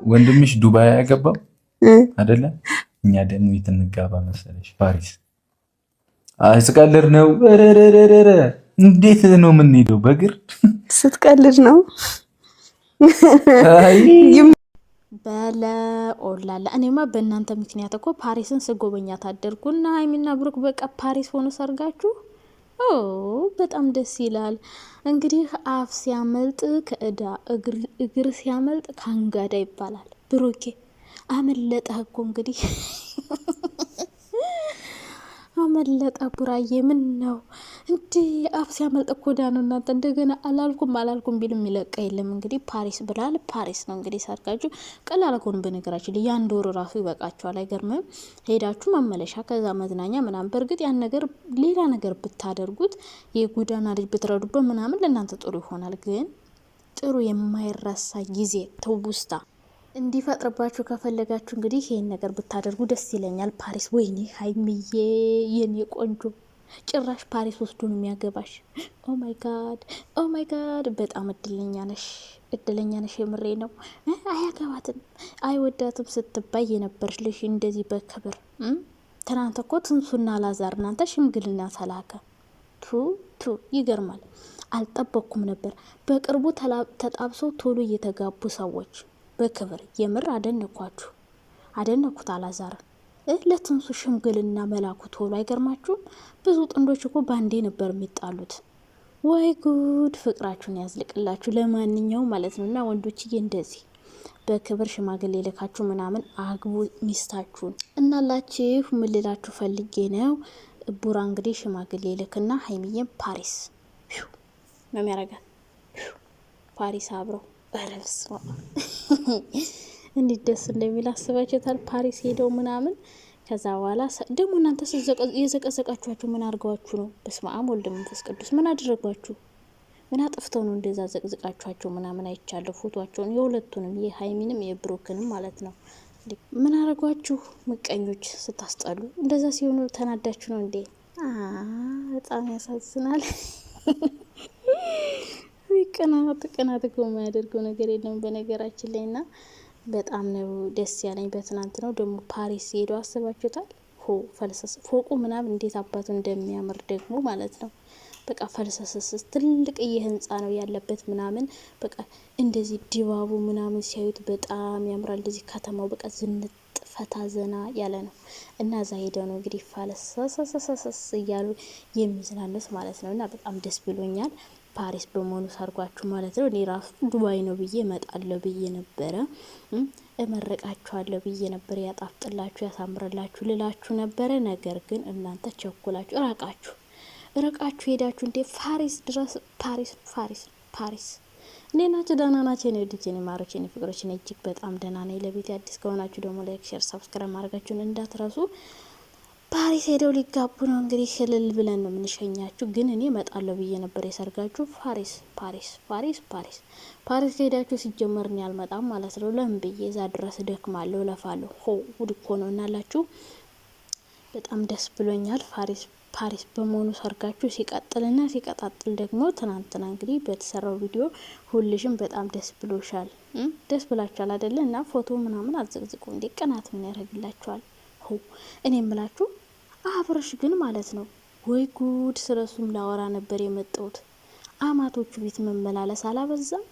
ወንድምሽ ዱባይ ያገባው አይደለ? እኛ ደግሞ የት እንጋባ መሰለሽ? ፓሪስ። ስቀልድ ነው። እንዴት ነው የምንሄደው? በእግር ስትቀልድ ነው በለ ኦላላ። እኔማ በእናንተ ምክንያት እኮ ፓሪስን ስጎበኛ ታደርጉና ሀይሚና ብሩክ በቃ ፓሪስ ሆኖ ሰርጋችሁ በጣም ደስ ይላል። እንግዲህ አፍ ሲያመልጥ ከእዳ እግር ሲያመልጥ ካንጋዳ ይባላል። ብሩኬ አመለጠህ እኮ እንግዲህ አመለጠ። ቡራዬ ምን ነው እንዴ? አፍ ሲያመልጥ እኮ ዳ ነው። እናንተ እንደገና አላልኩም ቢልም የሚለቀ የለም። እንግዲህ ፓሪስ ብላል። ፓሪስ ነው እንግዲህ ሰርጋችሁ። ቀላል እኮ ነው በነገራችን ላይ። ያን ወር ራሱ ይበቃችኋል። አይገርምም? ሄዳችሁ መመለሻ ከዛ መዝናኛ ምናምን። በእርግጥ ያን ነገር ሌላ ነገር ብታደርጉት የጎዳና ልጅ ብትረዱበት ምናምን ለእናንተ ጥሩ ይሆናል። ግን ጥሩ የማይረሳ ጊዜ ትውስታ እንዲፈጥርባችሁ ከፈለጋችሁ እንግዲህ ይሄን ነገር ብታደርጉ ደስ ይለኛል። ፓሪስ ወይኔ ሀይሚዬ የኔ ቆንጆ ጭራሽ ፓሪስ ወስዶ ነው የሚያገባሽ። ኦ ማይ ጋድ በጣም እድለኛ ነሽ። የምሬ ነው። አያገባትም አይወዳትም ስትባይ የነበርሽ ልጅ እንደዚህ በክብር ትናንት እኮ ትንሱና ላዛር እናንተ ሽምግልና ተላከ። ቱ ይገርማል። አልጠበቅኩም ነበር። በቅርቡ ተጣብሰው ቶሎ እየተጋቡ ሰዎች በክብር የምር አደነኩት። አላዛር ለትንሱ ሽምግልና መላኩ ቶሎ አይገርማችሁም? ብዙ ጥንዶች እኮ ባንዴ ነበር የሚጣሉት። ወይ ጉድ! ፍቅራችሁን ያዝልቅላችሁ። ለማንኛውም ማለት ነው እና ወንዶችዬ እንደዚህ በክብር ሽማግሌ ልካችሁ ምናምን አግቡ ሚስታችሁን እናላችሁ። ምን ልላችሁ ፈልጌ ነው። ቡራ እንግዲህ ሽማግሌ ልክና ሀይሚዬም ፓሪስ ነው የሚያረጋት። ፓሪስ አብረው በረብስ እንዴት ደስ እንደሚል አስባችሁታል? ፓሪስ ሄደው ምናምን ከዛ በኋላ ደግሞ እናንተ የዘቀዘቃችኋቸው ምን አድርገዋችሁ ነው? በስመ አብ ወልድ መንፈስ ቅዱስ ምን አደረጓችሁ? ምን አጥፍተው ነው እንደዛ ዘቅዝቃችኋቸው ምናምን? አይቻለሁ ፎቶአቸውን፣ የሁለቱንም የሀይሚንም የብሩክንም ማለት ነው። ምን አደረጓችሁ? ምቀኞች ስታስጠሉ። እንደዛ ሲሆኑ ተናዳችሁ ነው እንዴ? በጣም ያሳዝናል። ቅናት እኮ የማያደርገው ነገር የለም በነገራችን ላይ። እና በጣም ነው ደስ ያለኝ። በትናንት ነው ደግሞ ፓሪስ ሄደው አስባችሁታል? ፈልሰስ ፎቁ ምናምን እንዴት አባቱ እንደሚያምር ደግሞ ማለት ነው። በቃ ፈልሰስስ ትልቅዬ ህንጻ ነው ያለበት ምናምን። በቃ እንደዚህ ድባቡ ምናምን ሲያዩት በጣም ያምራል። እንደዚህ ከተማው በቃ ዝንጥ ፈታ ዘና ያለ ነው እና እዛ ሄደው ነው እንግዲህ ፋለሰሰሰሰስ እያሉ የሚዝናኑት ማለት ነው። እና በጣም ደስ ብሎኛል ፓሪስ በመሆኑ ሰርጓችሁ ማለት ነው። እኔ ራሱ ዱባይ ነው ብዬ እመጣለሁ ብዬ ነበረ፣ እመረቃችኋለሁ ብዬ ነበር፣ ያጣፍጥላችሁ ያሳምርላችሁ ልላችሁ ነበረ። ነገር ግን እናንተ ቸኩላችሁ ርቃችሁ ሄዳችሁ እንዴ ፓሪስ ድረስ። ፓሪስ እንዴት ናችሁ? ደህና ናቸው? እኔ ወድጄ ነው ማሮቼ ነው ፍቅሮች ነው እጅግ በጣም ደህና ነኝ። ለቤት አዲስ ከሆናችሁ ደግሞ ላይክ፣ ሼር፣ ሰብስክራይብ ማድረጋችሁን እንዳትረሱ። ፓሪስ ሄደው ሊጋቡ ነው እንግዲህ እልል ብለን ነው የምንሸኛችሁ። ግን እኔ እመጣለሁ ብዬ ነበር የሰርጋችሁ። ፓሪስ ከሄዳችሁ ሲጀመር እኔ አልመጣም ማለት ነው። ለምን ብዬ እዛ ድረስ ደክማለሁ ለፋለሁ። ውድ እኮ ነው እናላችሁ። በጣም ደስ ብሎኛል ፓሪስ በመሆኑ ሰርጋችሁ ሲቀጥልና ሲቀጣጥል ደግሞ ትናንትና እንግዲህ በተሰራው ቪዲዮ ሁልሽም በጣም ደስ ብሎሻል፣ ደስ ብላችኋል አይደለ? እና ፎቶ ምናምን አዘግዝቁ እንዴ ቅናት ምን ያደርግላችኋል? እኔ የምላችሁ አብረሽ ግን ማለት ነው ወይ ጉድ! ስለሱም ላወራ ነበር የመጣሁት። አማቶቹ ቤት መመላለስ አላበዛም?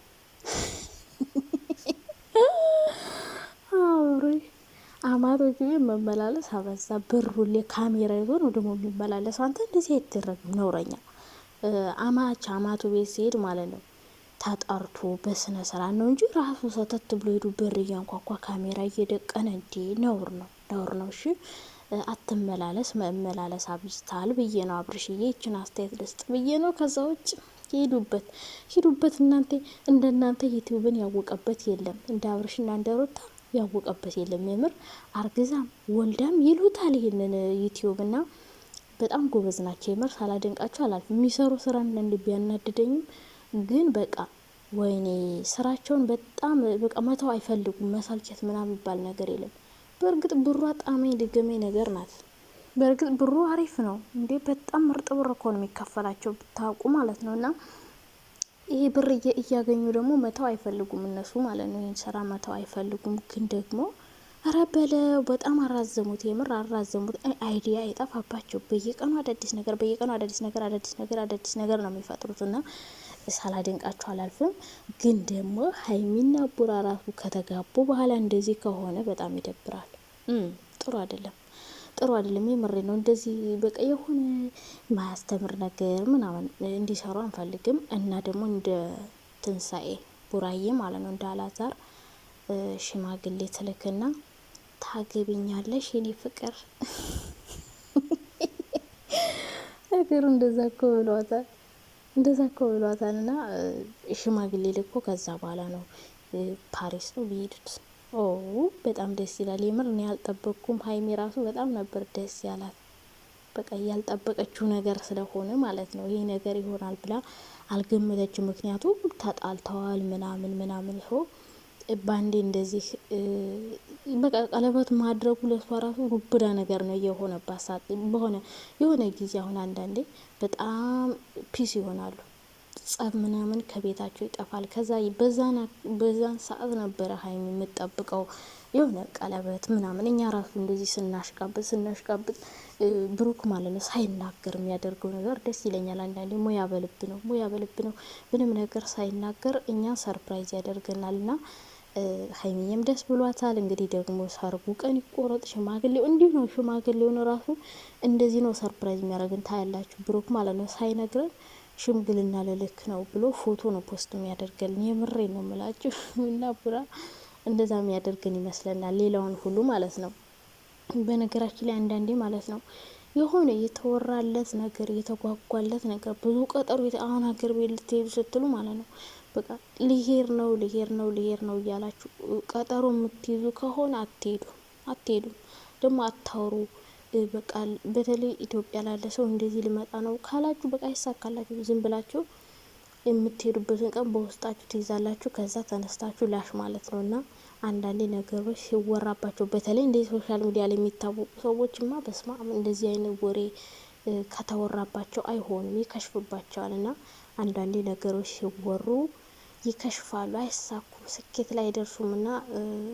አማቶቹ ቤት መመላለስ አበዛ። ብሩሌ ካሜራ ይዞ ነው ደግሞ የሚመላለስ። አንተ እንደዚህ አይደረግም፣ ነውረኛ። አማቱ ቤት ሲሄድ ማለት ነው ተጠርቶ በስነ ስርዓት ነው እንጂ ራሱ ሰተት ብሎ ሄዱ በር እያንኳኳ ካሜራ እየደቀነ እንዴ! ነውር ነው። እሺ አትመላለስ። መመላለስ አብዝታል ብዬ ነው አብርሽዬ፣ ይችን አስተያየት ልስጥ ብዬ ነው። ከዛ ውጭ ሂዱበት። እናንተ ዩቲዩብን ያወቀበት የለም፣ እንደ አብርሽና እንደ ሩታ ያወቀበት የለም። የምር አርግዛም ወልዳም ይሉታል ይሄንን ዩቲዩብና በጣም ጎበዝ ናቸው። የምር ሳላደንቃቸው አላልፍም። የሚሰሩ ስራ እንደ ቢያናድደኝም ግን በቃ ወይኔ ስራቸውን በጣም በቃ መተው አይፈልጉም። መሳልቸት ምናምን ይባል ነገር የለም። በእርግጥ ብሩ ጣመኝ ድገመኝ ነገር ናት። በእርግጥ ብሩ አሪፍ ነው እንዴ! በጣም ምርጥ ብር እኮ ነው የሚከፈላቸው ብታውቁ ማለት ነው። እና ይሄ ብር እያገኙ ደግሞ መተው አይፈልጉም እነሱ ማለት ነው። ይህን ስራ መተው አይፈልጉም። ግን ደግሞ ኧረ በለው በጣም አራዘሙት፣ የምር አራዘሙት። አይዲያ የጠፋባቸው በየቀኑ አዳዲስ ነገር አዳዲስ ነገር ነው የሚፈጥሩት እና ሳላደንቃቸው አላልፍም። ግን ደግሞ ሀይሚና ቡራ ራሱ ከተጋቡ በኋላ እንደዚህ ከሆነ በጣም ይደብራል። ጥሩ አይደለም፣ ጥሩ አይደለም። የምሬ ነው። እንደዚህ በቃ የሆነ ማያስተምር ነገር ምናምን እንዲሰሩ አንፈልግም። እና ደግሞ እንደ ትንሳኤ ቡራዬ ማለት ነው እንደ አላዛር ሽማግሌ ትልክና ታገቢኛለሽ የኔ ፍቅር ነገሩ እንደዛ እኮ ብሏታል። እና ሽማግሌ ልኮ ከዛ በኋላ ነው ፓሪስ ነው ቢሄዱት። በጣም ደስ ይላል የምር። እኔ ያልጠበቅኩም። ሀይሚ ራሱ በጣም ነበር ደስ ያላት። በቃ ያልጠበቀችው ነገር ስለሆነ ማለት ነው። ይሄ ነገር ይሆናል ብላ አልገመተችም። ምክንያቱም ተጣልተዋል ምናምን ሰው ባንዴ እንደዚህ በቃ ቀለበት ማድረጉ ለሷ ራሱ ሩብዳ ነገር ነው የሆነባት። ሰዓት የሆነ ጊዜ አሁን አንዳንዴ በጣም ፒስ ይሆናሉ፣ ጸብ ምናምን ከቤታቸው ይጠፋል። ከዛ በዛን ሰዓት ነበረ ሀይሚ የምጠብቀው የሆነ ቀለበት ምናምን። እኛ ራሱ እንደዚህ ስናሽቃብጥ ብሩክ ማለት ነው ሳይናገር የሚያደርገው ነገር ደስ ይለኛል። አንዳንዴ ሙያ በልብ ነው ምንም ነገር ሳይናገር እኛ ሰርፕራይዝ ያደርገናል። እና ሀይሚዬም ደስ ብሏታል። እንግዲህ ደግሞ ሰርጉ ቀን ይቆረጥ፣ ሽማግሌው እንዲሁ ነው። ሽማግሌውን ራሱ እንደዚህ ነው ሰርፕራይዝ የሚያደርግን ታያላችሁ። ብሩክ ማለት ነው ሳይነግረን ሽምግልና ልልክ ነው ብሎ ፎቶ ነው ፖስት የሚያደርገልን። የምሬ ነው የምላችሁ። እና ቡራ እንደዛ የሚያደርገን ይመስለናል፣ ሌላውን ሁሉ ማለት ነው። በነገራችን ላይ አንዳንዴ ማለት ነው የሆነ የተወራለት ነገር የተጓጓለት ነገር ብዙ ቀጠሮ አሁን ሀገር ቤት ልትሄዱ ስትሉ ማለት ነው በቃ ልሄድ ነው እያላችሁ ቀጠሮ የምትይዙ ከሆነ አትሄዱም ደግሞ አታውሩ። በቃ በተለይ ኢትዮጵያ ላለ ሰው እንደዚህ ልመጣ ነው ካላችሁ በቃ ይሳካላችሁ። ዝም ብላችሁ የምትሄዱበትን ቀን በውስጣችሁ ትይዛላችሁ። ከዛ ተነስታችሁ ላሽ ማለት ነው። እና አንዳንዴ ነገሮች ሲወራባቸው በተለይ እንደዚህ ሶሻል ሚዲያ ላይ የሚታወቁ ሰዎችማ በስማ እንደዚህ አይነት ወሬ ከተወራባቸው አይሆንም፣ ይከሽፍባቸዋል። እና አንዳንዴ ነገሮች ሲወሩ ይከሽፋሉ፣ አይሳኩም፣ ስኬት ላይ አይደርሱም። እና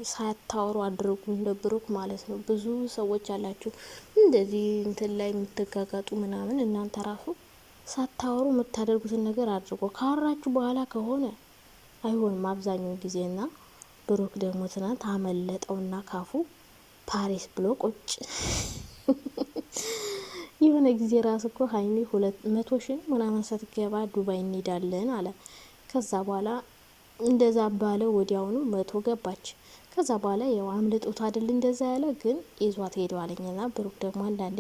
ሳያታወሩ አድርጉ እንደ ብሩክ ማለት ነው። ብዙ ሰዎች አላችሁ እንደዚህ እንትን ላይ የምትጋጋጡ ምናምን። እናንተ ራሱ ሳታወሩ የምታደርጉትን ነገር አድርጎ ካወራችሁ በኋላ ከሆነ አይሆንም አብዛኛው ጊዜ። እና ብሩክ ደግሞ ትናንት አመለጠውና ካፉ ፓሪስ ብሎ ቁጭ የሆነ ጊዜ ራስ እኮ ሀይሚ 200,000 ምናምን ስትገባ ዱባይ እንሄዳለን አለ። ከዛ በኋላ እንደዛ ባለ ወዲያውኑ 100 ገባች። ከዛ በኋላ ያው አምልጦት አይደል እንደዛ ያለ ግን ይዟት ሄደዋለኝና ብሩክ ደግሞ አንዳንዴ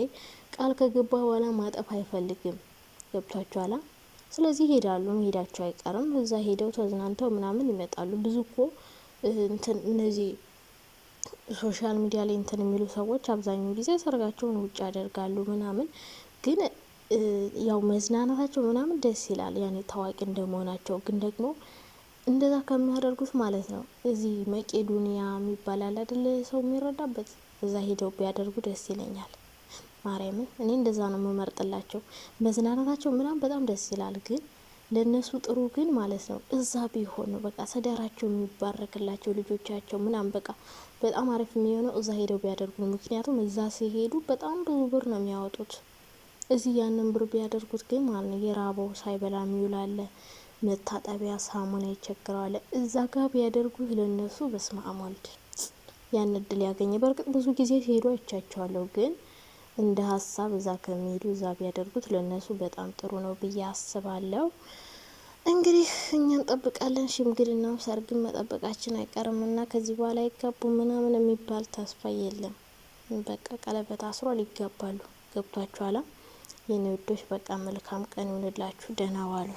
ቃል ከገባ በኋላ ማጠፍ አይፈልግም። ገብቷቸዋል። ስለዚህ ሄዳሉ፣ መሄዳቸው አይቀርም። እዛ ሄደው ተዝናንተው ምናምን ይመጣሉ። ብዙ እኮ እነዚህ ሶሻል ሚዲያ ላይ እንትን የሚሉ ሰዎች አብዛኛው ጊዜ ሰርጋቸውን ውጭ ያደርጋሉ ምናምን። ግን ያው መዝናናታቸው ምናምን ደስ ይላል፣ ያኔ ታዋቂ እንደመሆናቸው። ግን ደግሞ እንደዛ ከሚያደርጉት ማለት ነው እዚህ መቄዶኒያ የሚባል አለ አይደል ሰው የሚረዳበት፣ እዛ ሄደው ቢያደርጉ ደስ ይለኛል። ማርያምን እኔ እንደዛ ነው የምመርጥላቸው። መዝናናታቸው ምናምን በጣም ደስ ይላል። ግን ለነሱ ጥሩ ግን ማለት ነው እዛ ቢሆን ነው በቃ ሰዳራቸው የሚባረክላቸው ልጆቻቸው ምናምን በቃ በጣም አሪፍ የሚሆነው እዛ ሄደው ቢያደርጉ ነው። ምክንያቱም እዛ ሲሄዱ በጣም ብዙ ብር ነው የሚያወጡት። እዚህ ያንን ብር ቢያደርጉት ግን ማለት ነው የራበው ሳይበላ የሚውላለ፣ መታጠቢያ ሳሙና ይቸግረዋል። እዛ ጋር ቢያደርጉት ለነሱ በስመ አብ ወልድ ያን እድል ያገኘ። በእርግጥ ብዙ ጊዜ ሲሄዱ አይቻቸዋለሁ። ግን እንደ ሀሳብ እዛ ከሚሄዱ እዛ ቢያደርጉት ለነሱ በጣም ጥሩ ነው ብዬ አስባለሁ። እንግዲህ እኛ እንጠብቃለን። ሽምግልናው ሰርግን መጠበቃችን አይቀርም እና ከዚህ በኋላ ይጋቡ ምናምን የሚባል ተስፋ የለም። በቃ ቀለበት አስሯል፣ ይጋባሉ። ገብቷችኋላ የኔ ውዶች? በቃ መልካም ቀን ይሁንላችሁ። ደህና ዋሉ።